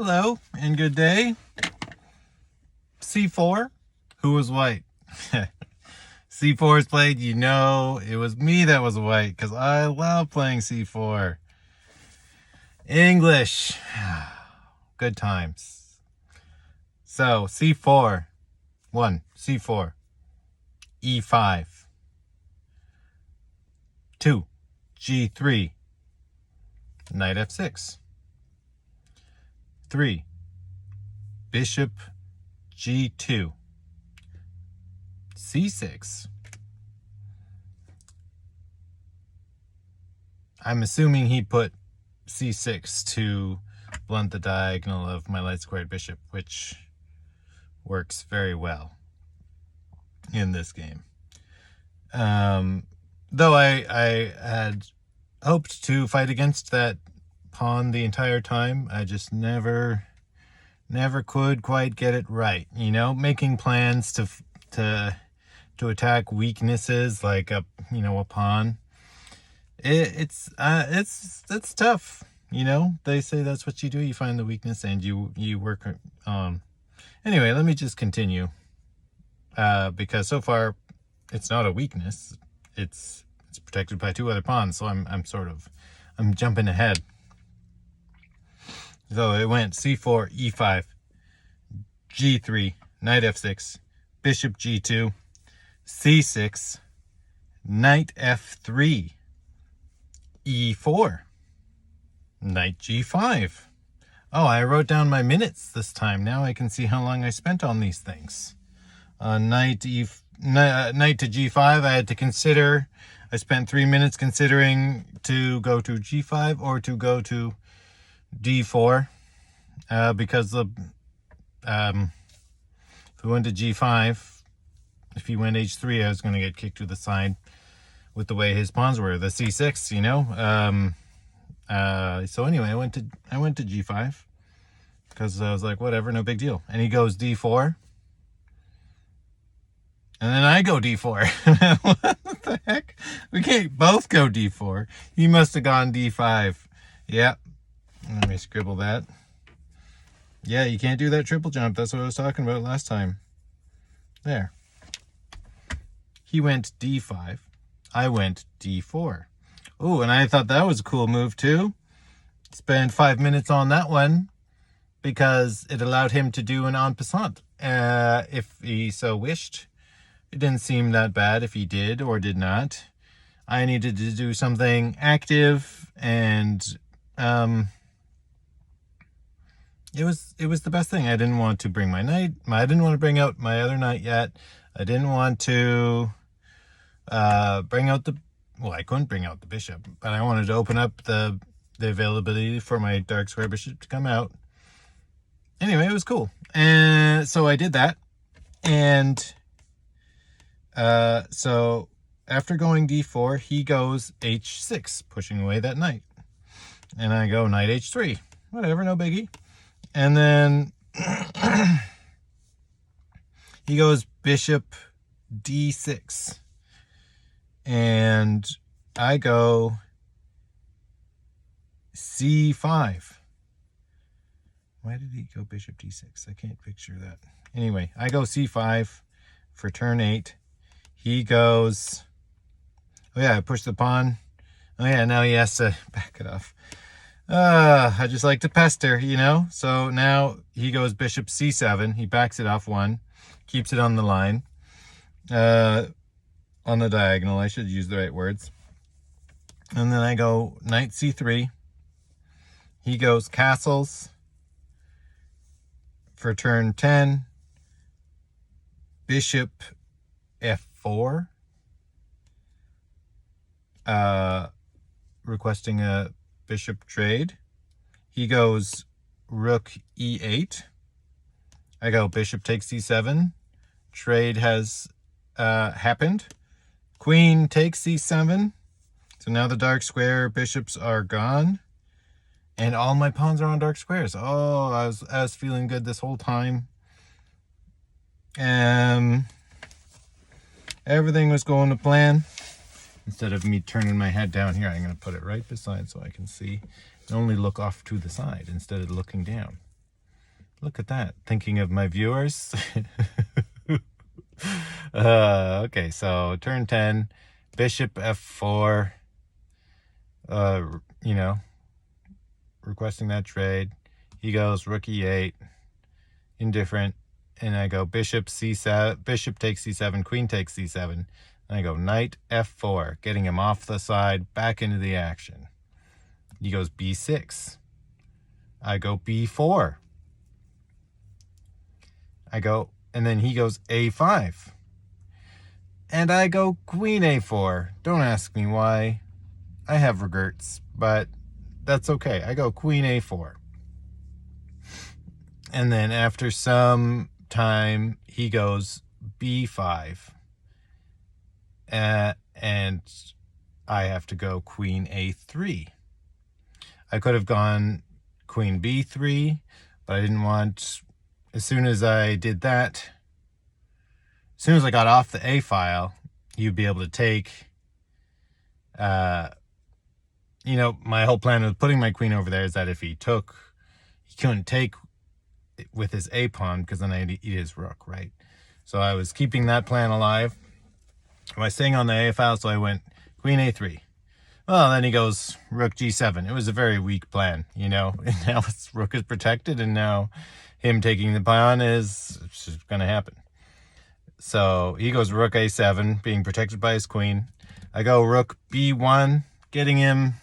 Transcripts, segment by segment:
Hello and good day. C4, who was white? C4 is played, you know, it was me that was white because I love playing C4. English, good times. So C4, 1, C4, E5, 2, G3, knight F6, 3, bishop G2, C6. I'm assuming he put C6 to blunt the diagonal of my light squared bishop, which works very well in this game. Though I had hoped to fight against that pawn the entire time, I just never could quite get it right. You know, making plans to attack weaknesses like a pawn. It's tough. You know, they say that's what you do. You find the weakness and you work on. Anyway, let me just continue. Because so far it's not a weakness. It's protected by 2 other pawns, so I'm jumping ahead. So it went C4, E5, G3, knight F6, bishop G2, C6, knight F3, E4, knight G5. Oh, I wrote down my minutes this time. Now I can see how long I spent on these things. Knight to G5, I had to consider. I spent 3 minutes considering to go to G5 or to go to D4, because if we went to G5, if he went H3, I was going to get kicked to the side with the way his pawns were. The C6, you know. So anyway, I went to G5 because I was like, whatever, no big deal. And he goes D4. And then I go D4. What the heck? We can't both go D4. He must have gone D5. Yep. Let me scribble that. Yeah, you can't do that triple jump. That's what I was talking about last time. There. He went D5. I went D4. Oh, and I thought that was a cool move too. Spend 5 minutes on that one because it allowed him to do an en passant if he so wished. It didn't seem that bad if he did or did not. I needed to do something active, and it was the best thing. I didn't want to bring my knight. I didn't want to bring out my other knight yet. I didn't want to bring out the... Well, I couldn't bring out the bishop, but I wanted to open up the availability for my dark square bishop to come out. Anyway, it was cool. And so I did that. And so after going D4, he goes H6, pushing away that knight. And I go knight H3. Whatever, no biggie. And then he goes bishop D6. And I go C5. Why did he go bishop D6? I can't picture that. Anyway, I go C5 for turn 8. He goes... Oh yeah, I pushed the pawn. Oh yeah, now he has to back it off. I just like to pester, you know? So now he goes bishop C7. He backs it off 1. Keeps it on the line. On the diagonal, I should use the right words. And then I go knight C3. He goes castles for turn 10. Bishop F4. Requesting a bishop trade. He goes rook E8. I go bishop takes C7. Trade has happened. Queen takes C7. So now the dark square bishops are gone. And all my pawns are on dark squares. Oh, I was feeling good this whole time. Everything was going to plan. Instead of me turning my head down here, I'm going to put it right beside so I can see and only look off to the side instead of looking down. Look at that. Thinking of my viewers. Okay, so turn 10, bishop f4, you know, requesting that trade. He goes rook e8, indifferent, and I go bishop c7, bishop takes c7, queen takes c7, and I go knight f4, getting him off the side, back into the action. He goes b6. I go b4. I go, and then he goes a5. And I go queen a4. Don't ask me why. I have regrets, but that's okay. I go queen a4. And then after some time, he goes b5. And I have to go queen a3. I could have gone queen b3, but I didn't want... As soon as I did that, as soon as I got off the A file, you'd be able to take, my whole plan of putting my queen over there is that if he couldn't take with his A pawn because then I'd eat his rook, right? So I was keeping that plan alive. I was staying on the A file, so I went queen A3. Well, then he goes rook G7. It was a very weak plan, And now his rook is protected, and now him taking the pawn is going to happen. So he goes rook A7, being protected by his queen. I go rook B1, getting him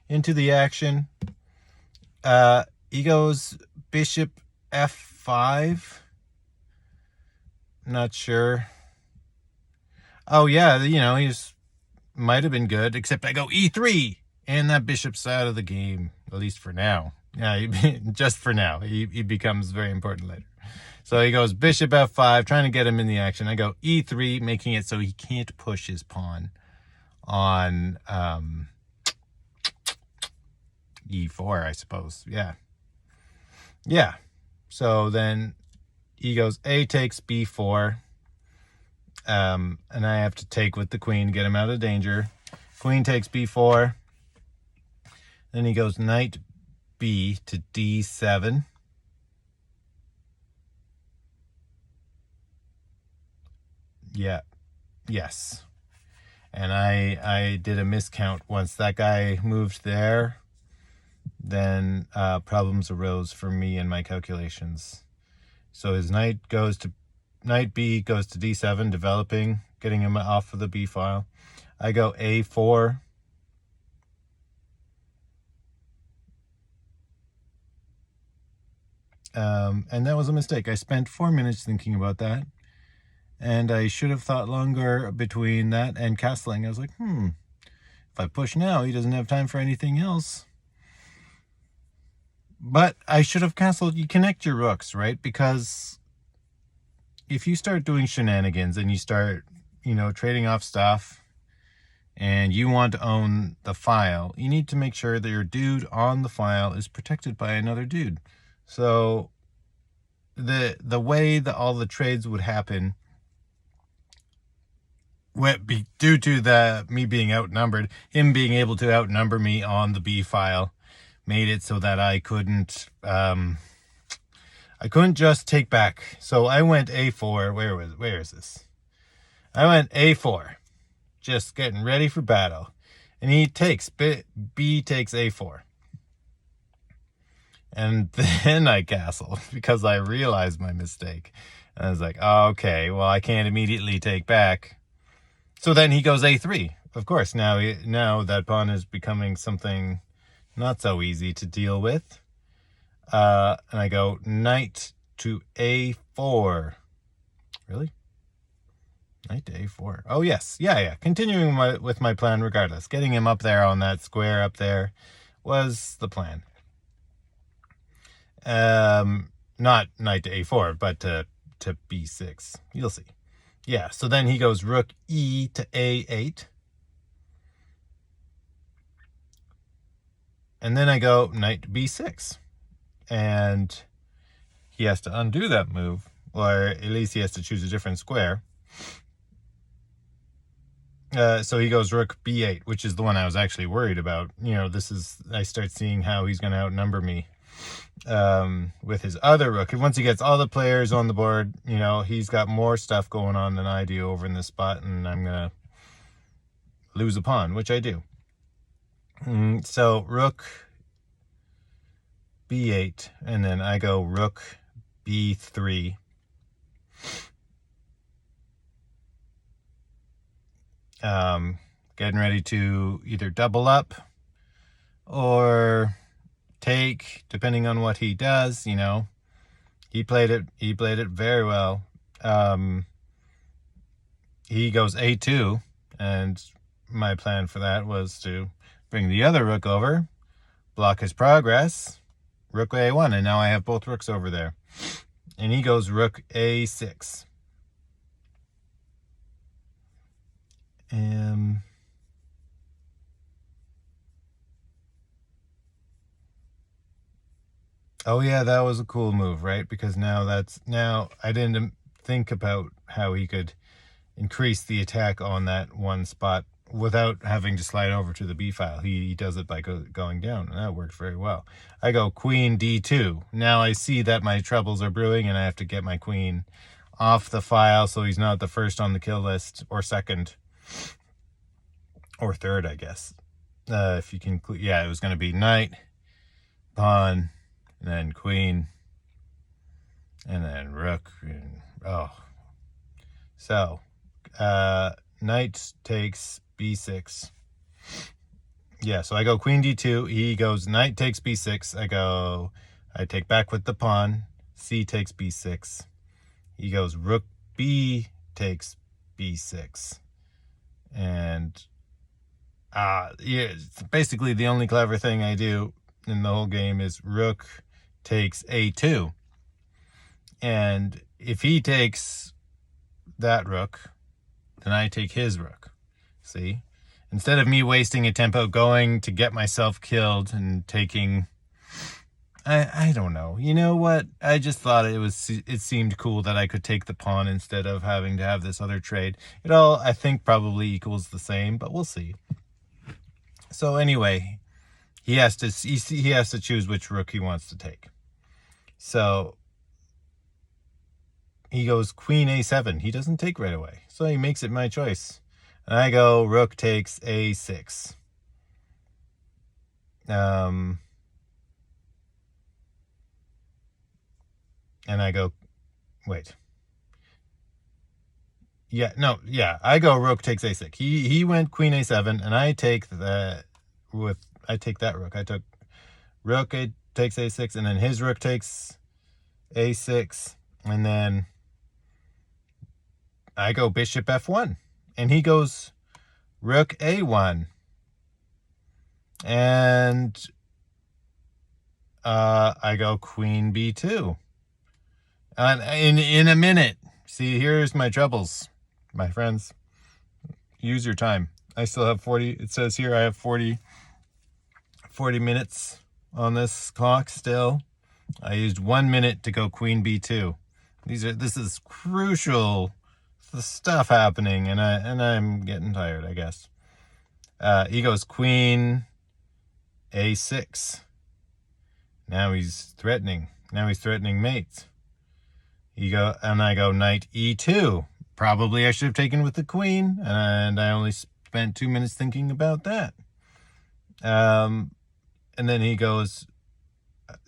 into the action. He goes bishop F5. Not sure. Oh, yeah, he's might have been good, except I go E3, and that bishop's out of the game, at least for now. Yeah, just for now. He becomes very important later. So he goes bishop F5, trying to get him in the action. I go E3, making it so he can't push his pawn on E4, I suppose. Yeah. Yeah. So then he goes A takes B4. And I have to take with the queen to get him out of danger. Queen takes b4. Then he goes knight b to d7. Yeah. Yes. And I did a miscount. Once that guy moved there, then problems arose for me in my calculations. So his knight b goes to d7, developing, getting him off of the b file. I go a4. And that was a mistake. I spent 4 minutes thinking about that. And I should have thought longer between that and castling. I was like, if I push now, he doesn't have time for anything else. But I should have castled. You connect your rooks, right? Because if you start doing shenanigans and you start, trading off stuff and you want to own the file, you need to make sure that your dude on the file is protected by another dude. So the way that all the trades would happen would be due to me being outnumbered, him being able to outnumber me on the B file, made it so that I couldn't just take back. So I went A4. Where is this? I went A4, just getting ready for battle. And he takes, B takes A4. And then I castled because I realized my mistake. And I was like, oh, okay, well, I can't immediately take back. So then he goes A3. Of course, now that pawn is becoming something not so easy to deal with. And I go knight to A4. Really? Knight to A4. Oh, yes. Yeah. Continuing with my plan regardless. Getting him up there on that square up there was the plan. Not knight to A4, but to B6. You'll see. Yeah, so then he goes rook E to A8. And then I go knight to B6. And he has to undo that move, or at least he has to choose a different square. So he goes rook B8, which is the one I was actually worried about. I start seeing how he's going to outnumber me. with his other rook. And once he gets all the players on the board, you know, he's got more stuff going on than I do over in this spot, and I'm going to lose a pawn, which I do. So rook b8, and then I go rook b3. Getting ready to either double up or take, depending on what he does. You know, he played it very well. He goes a2, and my plan for that was to bring the other rook over, block his progress, rook a1, and now I have both rooks over there. And he goes rook a6. Oh yeah, that was a cool move, right? Because now I didn't think about how he could increase the attack on that one spot without having to slide over to the b file. He does it by going down, and that worked very well. I go queen d2. Now I see that my troubles are brewing, and I have to get my queen off the file so he's not the first on the kill list, or second, or third, I guess. If you can, yeah, it was going to be knight, pawn, and then queen, and then rook. So knight takes b6. Yeah, so I go queen d2. He goes knight takes b6. I take back with the pawn. C takes b6. He goes rook b takes b6. And yeah, basically the only clever thing I do in the whole game is rook takes a2. And if he takes that rook, then I take his rook. See? Instead of me wasting a tempo going to get myself killed and taking... I don't know. You know what? I just thought it seemed cool that I could take the pawn instead of having to have this other trade. It all, I think, probably equals the same, but we'll see. So anyway, he has to choose which rook he wants to take. So he goes queen a7. He doesn't take right away, so he makes it my choice. And I go rook takes a6. And I go, wait. Yeah, no, yeah, I go rook takes a6. He went queen a7, and I take that rook. I took rook takes a6, and then his rook takes a6, and then I go bishop f1, and he goes rook a1, and I go queen b2. And in a minute, see, here's my troubles, my friends. Use your time. I still have 40. It says here I have 40 minutes on this clock still. I used 1 minute to go queen b2. This is crucial stuff happening, and I'm getting tired, I guess. He goes queen a6. Now he's threatening. Now he's threatening mates. I go knight e2. Probably I should have taken with the queen, and I only spent 2 minutes thinking about that. And then he goes,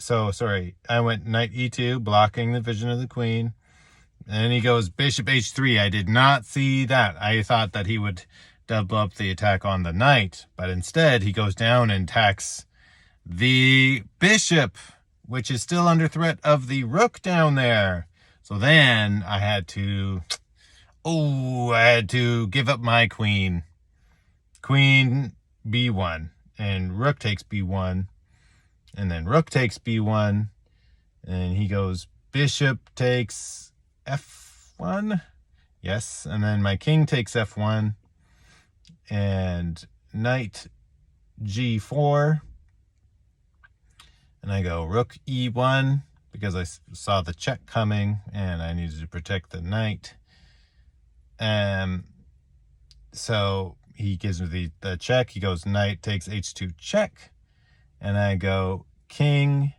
I went knight e2, blocking the vision of the queen. And he goes bishop h3. I did not see that. I thought that he would double up the attack on the knight, but instead he goes down and attacks the bishop, which is still under threat of the rook down there. So then I had to give up my queen. Queen b1, and rook takes b1, and then rook takes b1, and he goes bishop takes f1. Yes, and then my king takes f1, and knight g4, and I go rook e1, because I saw the check coming and I needed to protect the knight. So he gives me the check. He goes knight takes h2 check, and I go king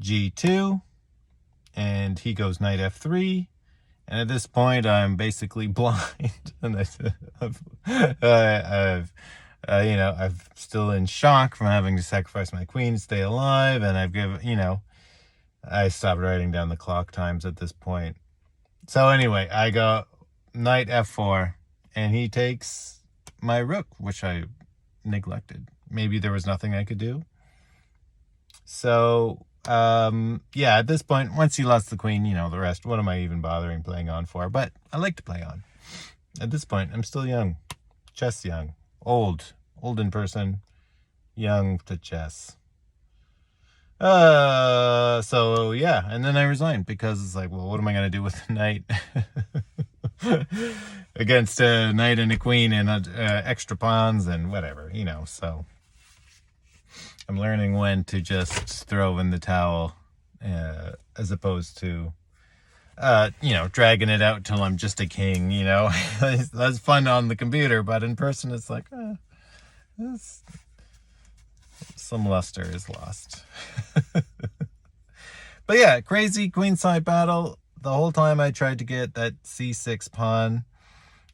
g2, and he goes knight f3. And at this point, I'm basically blind, and I'm still in shock from having to sacrifice my queen to stay alive, and I stopped writing down the clock times at this point. So anyway, I go knight f4, and he takes my rook, which I neglected. Maybe there was nothing I could do. So yeah, at this point, once he lost the queen, the rest, what am I even bothering playing on for? But I like to play on. At this point, I'm still young. Chess young. Old in person, young to chess. So yeah, and then I resigned because it's like, well, what am I going to do with the knight against a knight and a queen and extra pawns and whatever, so I'm learning when to just throw in the towel, as opposed to, dragging it out till I'm just a king, That's fun on the computer, but in person it's like, some luster is lost. But yeah, crazy queenside battle. The whole time I tried to get that c6 pawn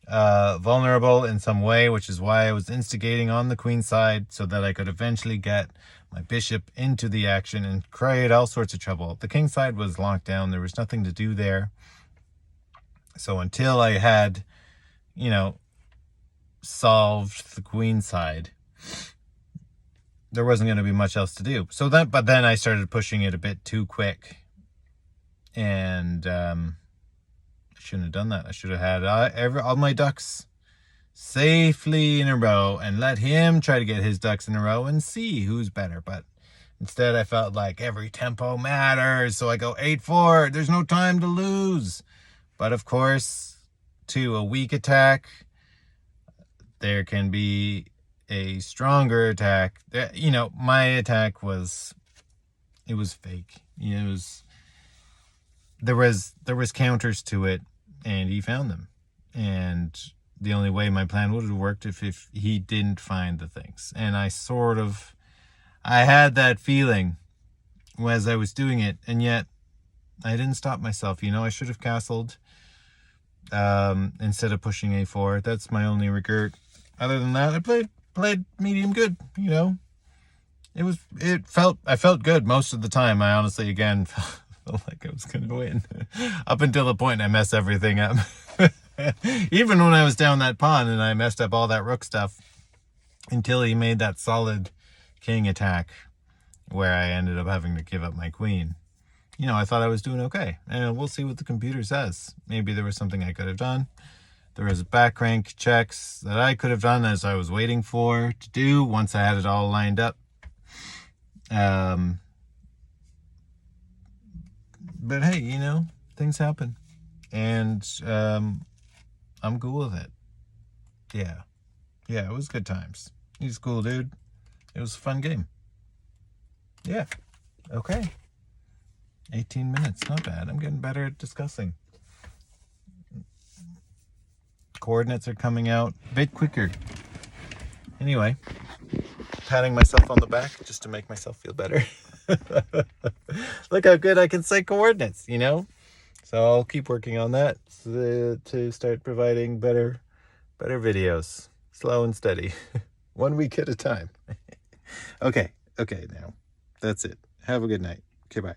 vulnerable in some way, which is why I was instigating on the queen side so that I could eventually get my bishop into the action and create all sorts of trouble. The king side was locked down. There was nothing to do there. So until I had, solved the queen side, there wasn't going to be much else to do. But then I started pushing it a bit too quick. And I shouldn't have done that. I should have had all my ducks safely in a row and let him try to get his ducks in a row and see who's better. But instead I felt like every tempo matters. So I go 8-4. There's no time to lose. But of course, to a weak attack, there can be a stronger attack. My attack was fake. There was counters to it, and he found them. And the only way my plan would have worked if he didn't find the things. And I had that feeling as I was doing it, and yet I didn't stop myself. I should have castled instead of pushing a4. That's my only regret. Other than that, I played medium good. I felt good most of the time. I honestly, again, felt like I was going to win up until the point I messed everything up. Even when I was down that pawn and I messed up all that rook stuff until he made that solid king attack where I ended up having to give up my queen. I thought I was doing okay. And we'll see what the computer says. Maybe there was something I could have done. There was back rank checks that I could have done as I was waiting for to do once I had it all lined up. But hey, things happen. And I'm cool with it. Yeah, it was good times. He's a cool dude. It was a fun game. Yeah, okay. 18 minutes, not bad. I'm getting better at discussing. Coordinates are coming out a bit quicker. Anyway, patting myself on the back just to make myself feel better. Look how good I can say coordinates, So I'll keep working on that to start providing better videos. Slow and steady. 1 week at a time. Okay, now. That's it. Have a good night. Okay, bye.